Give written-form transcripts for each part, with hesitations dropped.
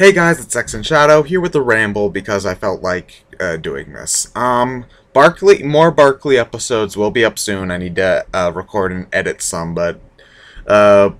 Hey guys, it's ExandShadow here with the Ramble because I felt like doing this. More Barkley episodes will be up soon. I need to record and edit some, but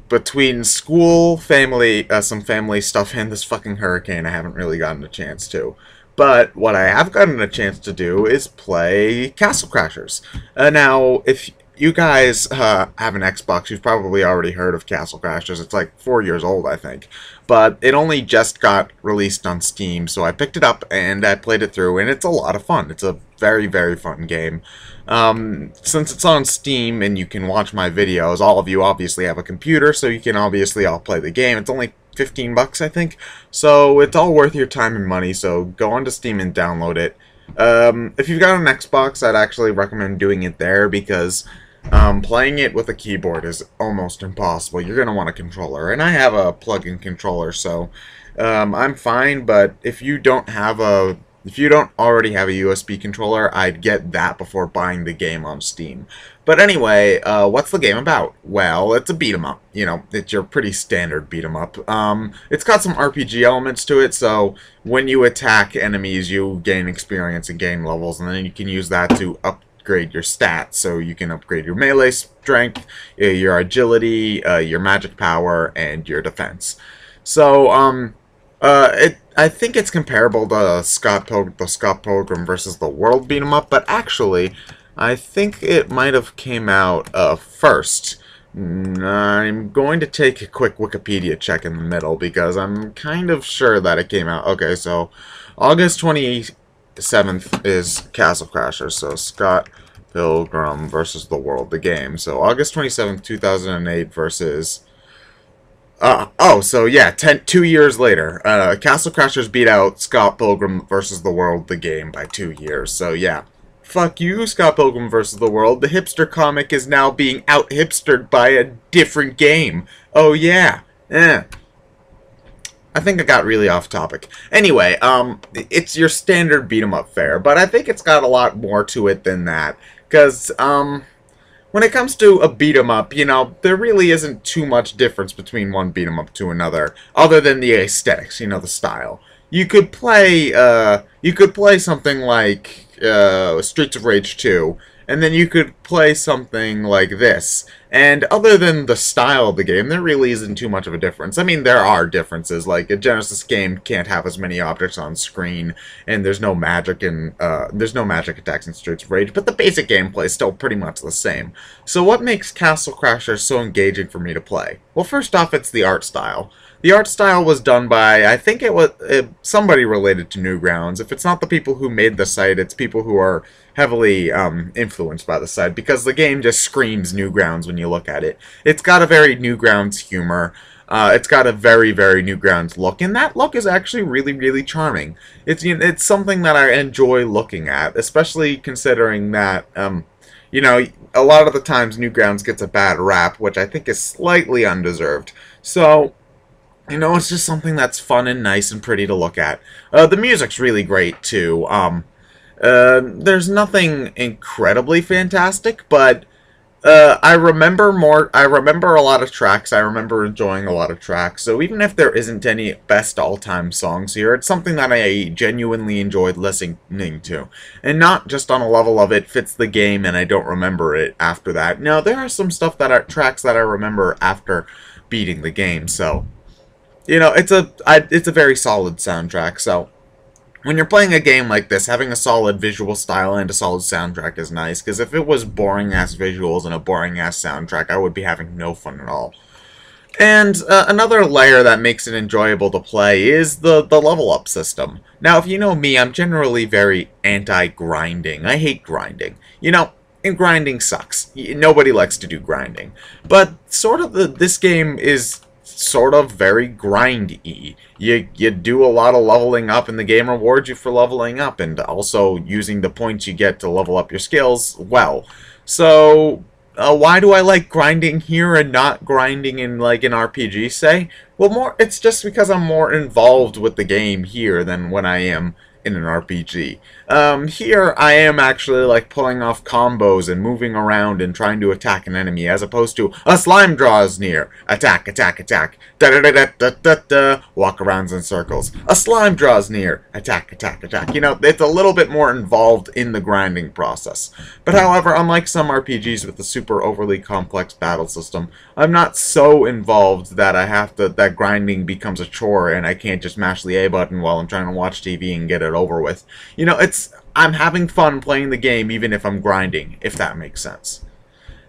between school, family, some family stuff, and this fucking hurricane, I haven't really gotten a chance to. But what I have gotten a chance to do is play Castle Crashers. Now, if you guys have an Xbox, you've probably already heard of Castle Crashers. It's like 4 years old, I think. But it only just got released on Steam, so I picked it up and I played it through, and it's a lot of fun. It's a very, very fun game. Since it's on Steam and you can watch my videos, all of you obviously have a computer, so you can obviously all play the game. It's only 15 bucks, I think. So it's all worth your time and money, so go onto Steam and download it. If you've got an Xbox, I'd actually recommend doing it there because playing it with a keyboard is almost impossible. You're going to want a controller, and I have a plug-in controller, so I'm fine, but if you don't already have a USB controller, I'd get that before buying the game on Steam. But anyway, what's the game about? Well, it's a beat-em-up. You know, it's your pretty standard beat-em-up. It's got some RPG elements to it, so when you attack enemies, you gain experience and gain levels, and then you can use that to upgrade your stats. So you can upgrade your melee strength, your agility, your magic power, and your defense. So, I think it's comparable to the Scott Pilgrim versus the World beat 'em up, but actually, I think it might have came out first. I'm going to take a quick Wikipedia check in the middle because I'm kind of sure that it came out. Okay, so August 27th is Castle Crashers, so Scott Pilgrim versus the World, the game. So August 27th, 2008 versus... so yeah, 2 years later, Castle Crashers beat out Scott Pilgrim vs. the World, the game, by 2 years. So yeah, fuck you, Scott Pilgrim vs. the World. The hipster comic is now being out-hipstered by a different game. Oh yeah, I think I got really off topic. Anyway, it's your standard beat-em-up fare, but I think it's got a lot more to it than that. Because, when it comes to a beat-em-up, you know, there really isn't too much difference between one beat-em-up to another, other than the aesthetics, you know, the style. You could play something like Streets of Rage 2, and then you could play something like this. And other than the style of the game, there really isn't too much of a difference. I mean, there are differences, like a Genesis game can't have as many objects on screen, and there's no magic attacks in Streets of Rage, but the basic gameplay is still pretty much the same. So what makes Castle Crashers so engaging for me to play? Well, first off, it's the art style. The art style was done by, I think it was somebody related to Newgrounds. If it's not the people who made the site, it's people who are heavily influenced by the site, because the game just screams Newgrounds when you look at it. It's got a very Newgrounds humor. It's got a very, very Newgrounds look, and that look is actually really, really charming. It's something that I enjoy looking at, especially considering that, you know, a lot of the times Newgrounds gets a bad rap, which I think is slightly undeserved. So, you know, it's just something that's fun and nice and pretty to look at. The music's really great, too. There's nothing incredibly fantastic, but I remember a lot of tracks. I remember enjoying a lot of tracks. So even if there isn't any best all-time songs here, it's something that I genuinely enjoyed listening to. And not just on a level of it fits the game and I don't remember it after that. No, there are some tracks that I remember after beating the game, so... You know, it's a very solid soundtrack, so when you're playing a game like this, having a solid visual style and a solid soundtrack is nice, because if it was boring-ass visuals and a boring-ass soundtrack, I would be having no fun at all. And another layer that makes it enjoyable to play is the level-up system. Now, if you know me, I'm generally very anti-grinding. I hate grinding. You know, and grinding sucks. Nobody likes to do grinding. But sort of this game is... sort of very grindy. You do a lot of leveling up, and the game rewards you for leveling up, and also using the points you get to level up your skills well. So, why do I like grinding here and not grinding in, like, an RPG, say? Well, it's just because I'm more involved with the game here than when I am in an RPG. Here, I am actually, like, pulling off combos and moving around and trying to attack an enemy, as opposed to, a slime draws near, attack, attack, attack. Da-da-da-da-da-da-da. Walk around in circles. A slime draws near. Attack, attack, attack. You know, it's a little bit more involved in the grinding process. But however, unlike some RPGs with a super overly complex battle system, I'm not so involved that that grinding becomes a chore and I can't just mash the A button while I'm trying to watch TV and get it over with. You know, I'm having fun playing the game even if I'm grinding, if that makes sense.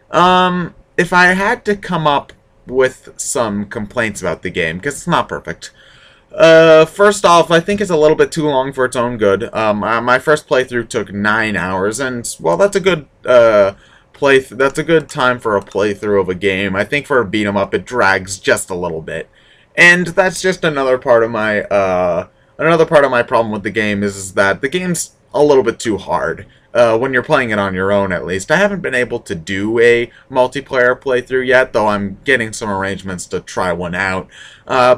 If I had to come up with some complaints about the game, because it's not perfect. First off, I think it's a little bit too long for its own good. My first playthrough took 9 hours, and well, that's a good that's a good time for a playthrough of a game. I think for a beat 'em up, it drags just a little bit, and that's just another part of my problem with the game is that the game's a little bit too hard. When you're playing it on your own, at least. I haven't been able to do a multiplayer playthrough yet, though I'm getting some arrangements to try one out. I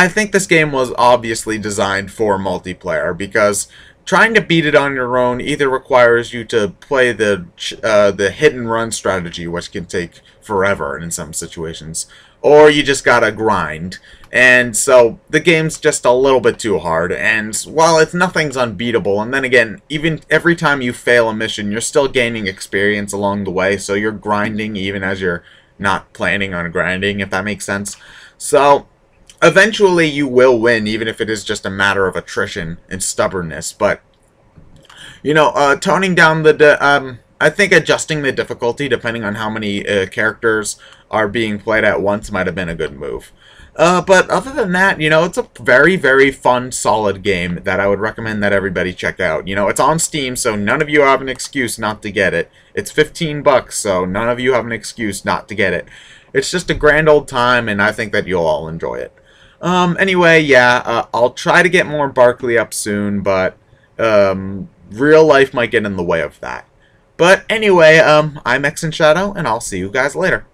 think this game was obviously designed for multiplayer, because trying to beat it on your own either requires you to play the hit and run strategy, which can take forever in some situations, or you just gotta grind. And so the game's just a little bit too hard, and while nothing's unbeatable, and then again, even every time you fail a mission, you're still gaining experience along the way, so you're grinding even as you're not planning on grinding, if that makes sense. So eventually you will win, even if it is just a matter of attrition and stubbornness. But you know, toning down I think adjusting the difficulty depending on how many characters are being played at once might have been a good move. But other than that, you know, it's a very, very fun, solid game that I would recommend that everybody check out. You know, it's on Steam, so none of you have an excuse not to get it. It's 15 bucks, so none of you have an excuse not to get it. It's just a grand old time, and I think that you'll all enjoy it. Anyway, yeah, I'll try to get more Barkley up soon, but real life might get in the way of that. But anyway, I'm ExandShadow, and I'll see you guys later.